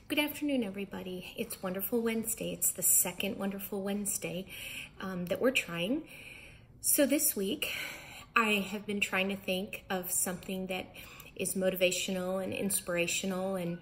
Good afternoon, everybody. It's Wonderful Wednesday. It's the second Wonderful Wednesday that we're trying. So this week, I have been trying to think of something that is motivational and inspirational and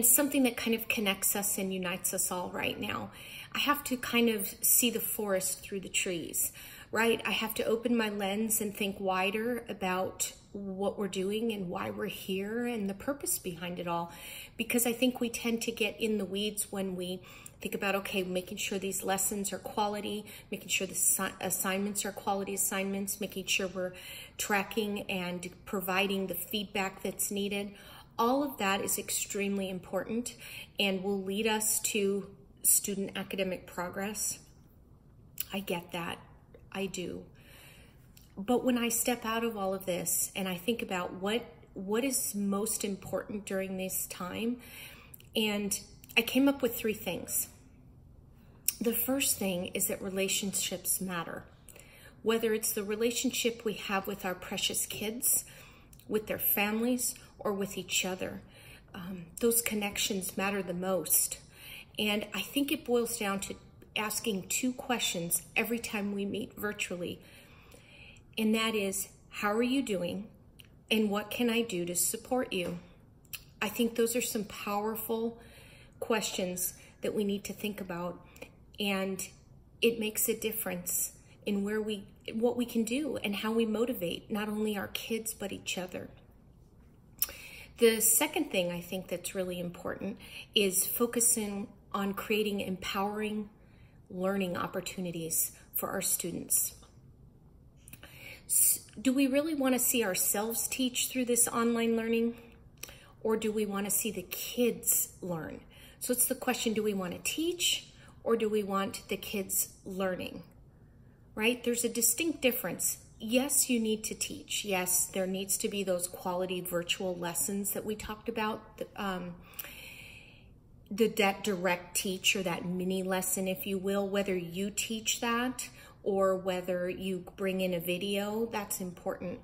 something that kind of connects us and unites us all right now. I have to kind of see the forest through the trees, right? I have to open my lens and think wider about what we're doing and why we're here and the purpose behind it all. Because I think we tend to get in the weeds when we think about, okay, making sure these lessons are quality, making sure the assignments are quality assignments, making sure we're tracking and providing the feedback that's needed. All of that is extremely important and will lead us to student academic progress. I get that. I do. But when I step out of all of this and I think about what is most important during this time, and I came up with 3 things. The first thing is that relationships matter. Whether it's the relationship we have with our precious kids, with their families, or with each other, those connections matter the most. And I think it boils down to asking 2 questions every time we meet virtually. And that is, how are you doing? And what can I do to support you? I think those are some powerful questions that we need to think about. And it makes a difference in what we can do and how we motivate not only our kids, but each other. The second thing I think that's really important is focusing on creating empowering learning opportunities for our students. Do we really want to see ourselves teach through this online learning, or do we want to see the kids learn? So it's the question, do we want to teach or do we want the kids learning, right? There's a distinct difference. Yes, you need to teach. Yes, there needs to be those quality virtual lessons that we talked about, that direct teach or that mini lesson, if you will, whether you teach that or whether you bring in a video, that's important.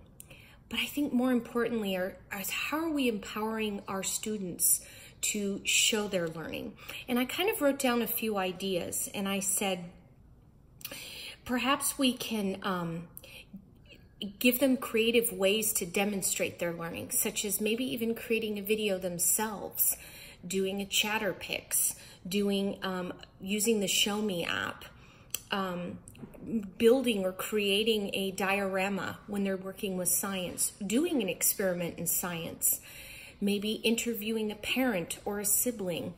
But I think more importantly is how are we empowering our students to show their learning? And I kind of wrote down a few ideas and I said, perhaps we can give them creative ways to demonstrate their learning, such as maybe even creating a video themselves, doing a Chatterpix, using the Show Me app, building or creating a diorama when they're working with science, doing an experiment in science, maybe interviewing a parent or a sibling.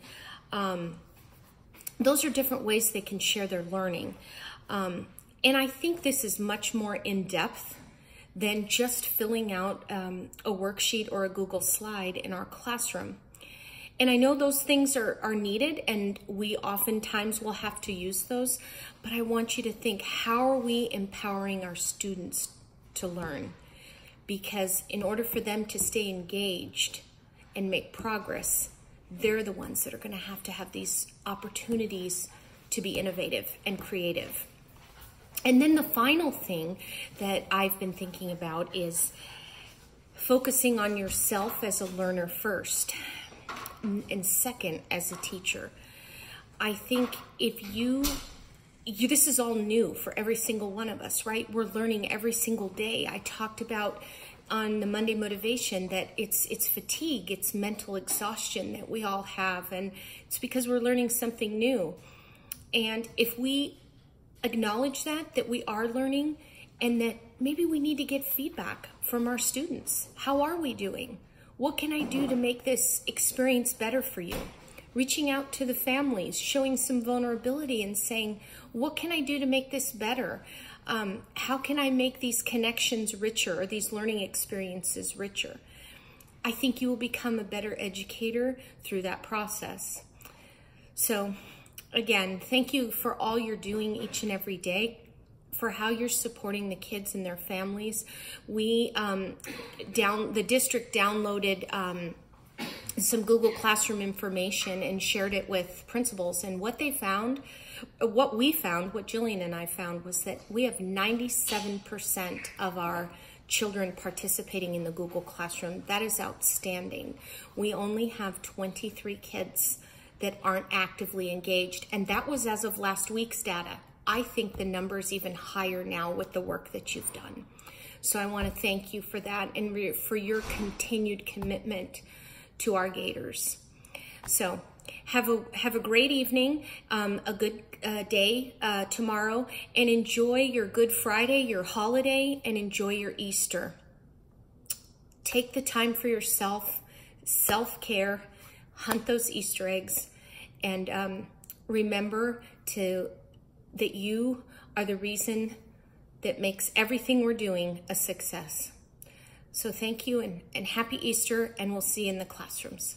Those are different ways they can share their learning. And I think this is much more in-depth than just filling out a worksheet or a Google slide in our classroom. And I know those things are needed and we oftentimes will have to use those, but I want you to think, how are we empowering our students to learn? Because in order for them to stay engaged and make progress, they're the ones that are going to have these opportunities to be innovative and creative. And then the final thing that I've been thinking about is focusing on yourself as a learner first, and second as a teacher. I think if this is all new for every single one of us, right? We're learning every single day. I talked about on the Monday Motivation that it's fatigue, it's mental exhaustion that we all have, and it's because we're learning something new. And if we acknowledge that we are learning and that maybe we need to get feedback from our students. How are we doing? What can I do to make this experience better for you? Reaching out to the families, showing some vulnerability and saying, what can I do to make this better? How can I make these connections richer or these learning experiences richer? I think you will become a better educator through that process. So again, thank you for all you're doing each and every day, for how you're supporting the kids and their families. We, the district downloaded some Google Classroom information and shared it with principals. And what we found, what Jillian and I found, was that we have 97% of our children participating in the Google Classroom. That is outstanding. We only have 23 kids that aren't actively engaged, and that was as of last week's data. I think the number is even higher now with the work that you've done. So I want to thank you for that and for your continued commitment to our Gators. So have a great evening, a good day tomorrow, and enjoy your Good Friday, your holiday, and enjoy your Easter. Take the time for yourself, self-care, hunt those Easter eggs, and remember that you are the reason that makes everything we're doing a success. So thank you and happy Easter, and we'll see you in the classrooms.